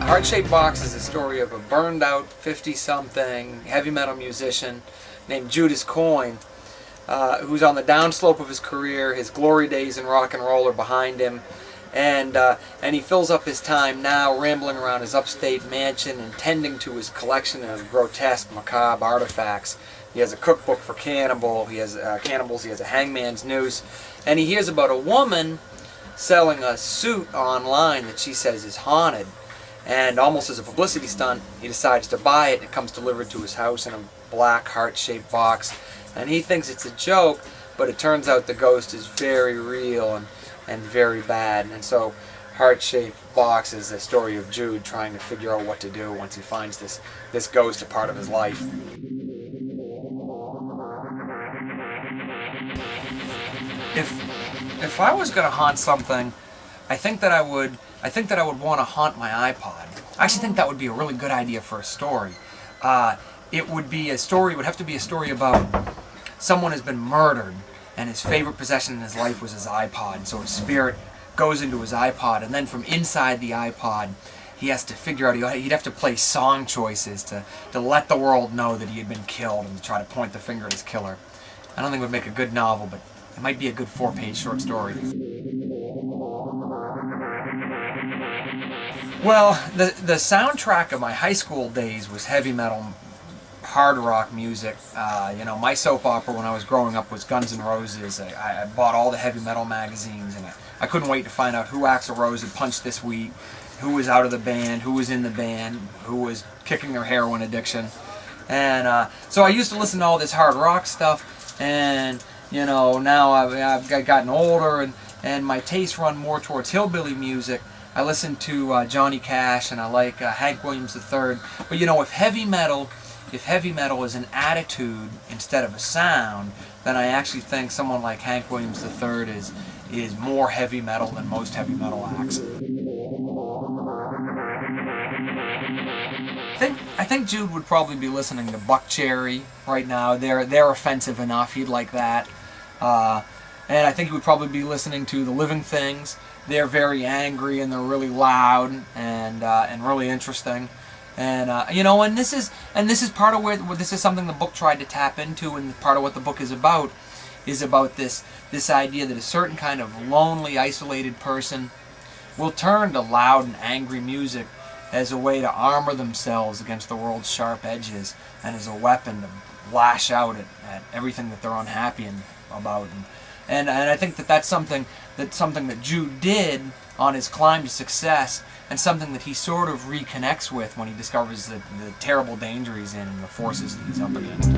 Heart-Shaped Box is a story of a burned-out 50-something heavy metal musician named Judas Coyne, who's on the downslope of his career. His glory days in rock and roll are behind him, and he fills up his time now rambling around his upstate mansion and tending to his collection of grotesque, macabre artifacts. He has a cookbook for cannibals, he has a hangman's noose, and he hears about a woman selling a suit online that she says is haunted. And almost as a publicity stunt, he decides to buy it. It comes delivered to his house in a black heart-shaped box. And he thinks it's a joke, but it turns out the ghost is very real and very bad. And so Heart-Shaped Box is the story of Jude trying to figure out what to do once he finds this ghost a part of his life. If I was going to haunt something, I think that I would want to haunt my iPod. I actually think that would be a really good idea for a story. It would have to be a story about someone has been murdered and his favorite possession in his life was his iPod. And so his spirit goes into his iPod, and then from inside the iPod he has to figure out, he'd have to play song choices to let the world know that he had been killed and to try to point the finger at his killer. I don't think it would make a good novel, but it might be a good 4-page short story. Well, the soundtrack of my high school days was heavy metal, hard rock music. My soap opera when I was growing up was Guns N' Roses. I bought all the heavy metal magazines, and I couldn't wait to find out who Axl Rose had punched this week, who was out of the band, who was in the band, who was kicking their heroin addiction. And so I used to listen to all this hard rock stuff, and now I've gotten older, and my tastes run more towards hillbilly music. I listen to Johnny Cash, and I like Hank Williams III. But if heavy metal is an attitude instead of a sound, then I actually think someone like Hank Williams III is more heavy metal than most heavy metal acts. I think Jude would probably be listening to Buckcherry right now. They're offensive enough. He'd like that. And I think he would probably be listening to The Living Things. They're very angry and they're really loud and really interesting. And and this is part of where this is something the book tried to tap into, and part of what the book is about this idea that a certain kind of lonely, isolated person will turn to loud and angry music as a way to armor themselves against the world's sharp edges and as a weapon to lash out at everything that they're unhappy about. And I think that's something that Jude did on his climb to success, and something that he sort of reconnects with when he discovers the terrible danger he's in and the forces that he's up against.